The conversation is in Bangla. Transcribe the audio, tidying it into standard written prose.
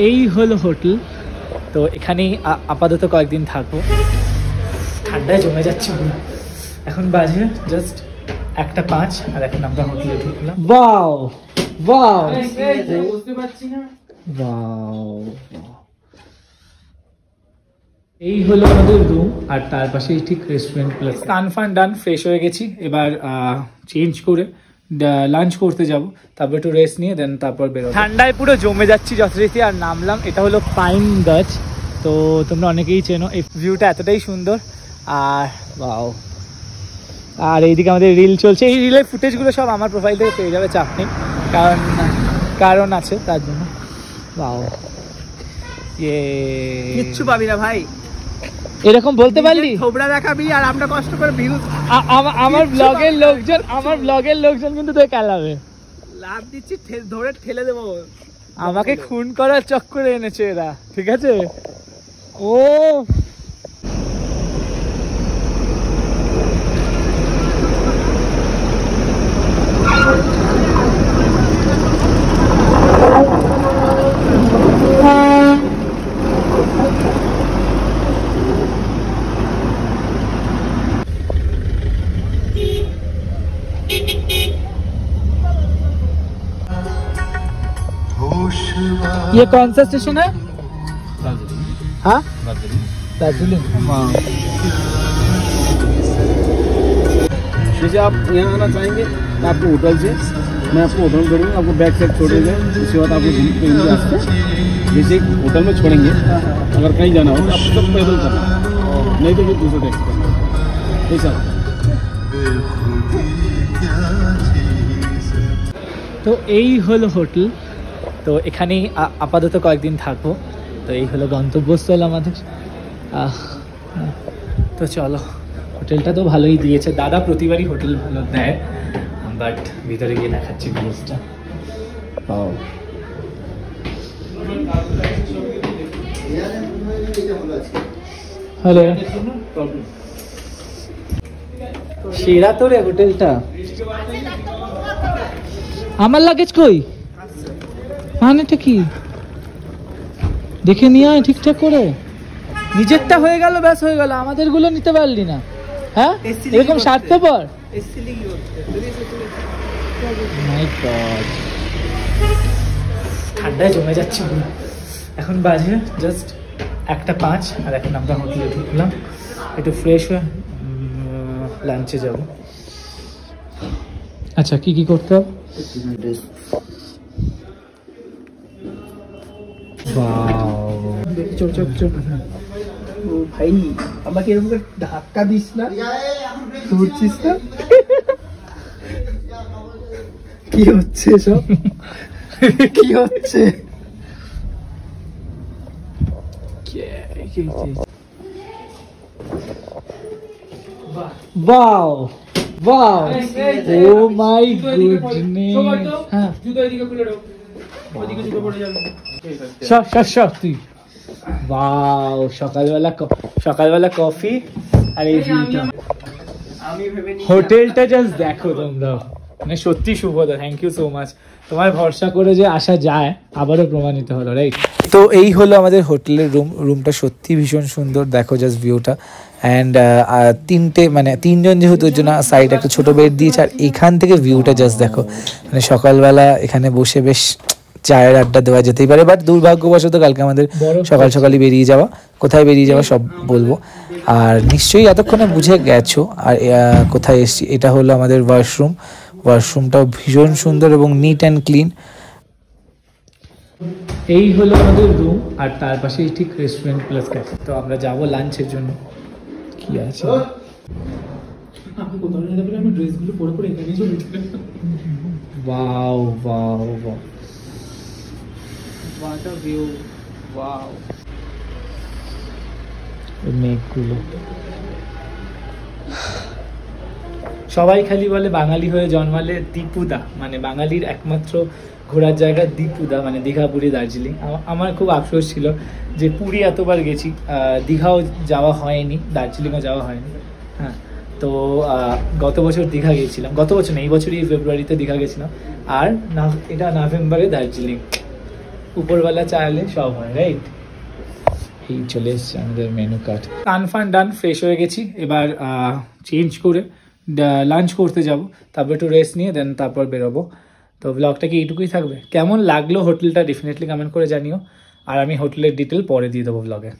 এই হলো হোটেল। তো এখানেই আপাতত কয়েকদিন থাকবো। ঠান্ডায় জমে যাচ্ছে। এখন বাজে জাস্ট 1:05 আর এখন আমরা হোটেলে ঢুকলাম। ওয়াও ওয়াও বুঝতে পারছি না। ওয়াও, এই হলো আমাদের রুম আর তার পাশেই ঠিক রেস্টুরেন্ট প্লাস। স্নান ফান ডান, ফ্রেশ হয়ে গেছি। এবার চেঞ্জ করে লাঞ্চ করতে যাব, তারপর একটু রেস্ট নিয়ে দেন তারপর বেরোবো। ঠান্ডায় পুরো জমে যাচ্ছি যথারীতি। আর নামলাম, এটা হলো পাইন গাছ। তো তোমরা অনেকেই চেনো। এই ভিউটা এতটাই সুন্দর। আর ওয়াও, আর এইদিকে আমাদের রিল চলছে। এই রিলের ফুটেজগুলো সব আমার প্রোফাইল থেকে পেয়ে যাবে, চাপ নেই, কারণ আছে তার জন্য। ওয়াও, কিচ্ছু পাবি না ভাই, এরকম বলতে পারলি? থোবড়া দেখাবি আর আমরা কষ্ট করে ভিউজ। আমার ব্লগের লোকজন কিন্তু তোকে কালাবে। লাভ দিচ্ছি, ধরে ঠেলে দেবো। আমাকে খুন করার চক্করে এনেছে এরা, ঠিক আছে? ও ये कौन सा स्टेशन है? हाँ, दार्जिलिंग। जैसे आप यहाँ आना चाहेंगे तो आपको होटल से, मैं आपको होटल में करूँगा, आपको बैक साइड छोड़ेंगे। उसके बाद आपको जैसे होटल में छोड़ेंगे, अगर कहीं जाना हो आपको सब पैदल करना, नहीं तो फिर दूसरा टैक्सी करना, ऐसा। তো এই হলো হোটেল। তো এখানেই আপাতত কয়েকদিন থাকবো। তো এই হলো গন্তব্যস্থল আমাদের। তো চলো, হোটেলটা তো ভালোই দিয়েছে। দাদা প্রতিবারই হোটেল ভালো দেয়, বাট ভিতরে গিয়ে দেখাচ্ছি ভিউজটা। হ্যালো, সেরা তো রে হোটেলটা। আমার লাগেজ কই? মানেটা কি? দেখে নিয়ে আয় ঠিকঠাক করে। নিজেরটা হয়ে গেল, ব্যাস হয়ে গেল, আমাদের গুলো নিতে পারলি না? হ্যাঁ, এরকম স্বার্থপর। ঠান্ডায় জমে যাচ্ছে। এখন বাজে জাস্ট 1:05 আর এখন আমরা হোটেলে ঢুকলাম। একটু ফ্রেশ হয়ে লাঞ্চে যাব। আচ্ছা, কি কি করতে হবে? ভাই আমাকে এরকম করে ধাক্কা দিস না, ধরছিস না। কি হচ্ছে সব? কি হচ্ছে? Wow! Wow! Oh my goodness! হ্যাঁ, জুতো এদিকে খুলে দাও, ওদিকে জুতো পড়ে যাবে। সব তুই। Wow! সকালবেলা কফি আর এই ভিউটা। আমি ভেবে নি হোটেলটা জাস্ট দেখো তোমরা, মানে সত্যি শুভদা, থ্যাংক ইউ সো মাচ। তোমার ভরসা করে যে আসা যায় আবারও প্রমাণিত হলো, রাইট? তো এই হলো আমাদের হোটেলের রুমটা সত্যি ভীষণ সুন্দর। দেখো জাস্ট ভিউটা। অ্যান্ড তিনজন যেহেতু, ওর জন্য সাইড একটা ছোট বেড দিয়েছে। আর এখান থেকে ভিউটা জাস্ট দেখো, মানে সকালবেলা এখানে বসে বেশ চায়ের আড্ডা দেওয়া যেতেই পারে। বাট দুর্ভাগ্যবশত কালকে আমাদের সকালই কোথায় বেরিয়ে যাওয়া সব বলবো। আর নিশ্চয়ই এতক্ষণে বুঝে গেছো আর কোথায় এসছি। এটা হলো আমাদের ওয়াশরুমটাও ভীষণ সুন্দর এবং নিট অ্যান্ড ক্লিন। এই হলো আমাদের রুম আর তার পাশেই ঠিক রেস্টুরেন্ট প্লাস ক্যাফে। তো আমরা যাবো লাঞ্চের জন্য। কি আছে? আমি কোথাও না যাবো, আমি ড্রেসগুলো পরে এখানে চলে যেতে। Wow wow wow, what a view! Wow! মেঘগুলো, সবাই খালি বলে বাঙালি হয়ে জন্মালে দীপুদা, মানে বাঙালির একমাত্র ঘোরার জায়গা দীপুদা, মানে দীঘা, পুরী, দার্জিলিং। আমার খুব আফসোস ছিল যে পুরী এতবার গেছি, দীঘাও যাওয়া হয়নি, দার্জিলিংও যাওয়া হয়নি। হ্যাঁ, তো গত বছর দীঘা গেছিলাম, গত বছর না, এই বছরই ফেব্রুয়ারিতে দীঘা গেছিলাম। আর এটা নভেম্বরে দার্জিলিং। উপরওয়ালা চাইলে সব হয়, রাইট? এই চলে এসছে আমাদের মেনু কার্ড। কান ফান ডান, ফ্রেশ হয়ে গেছি। এবার চেঞ্জ করে লাঞ্চ করতে যাব, তারপর একটু রেস্ট নিয়ে দেন তারপর বেরোবো। তো ব্লগটা কি এইটুকুই থাকবে? কেমন লাগলো হোটেলটা ডেফিনেটলি কমেন্ট করে জানিও, আর আমি হোটেলের ডিটেল পরে দিয়ে দেবো ব্লগে।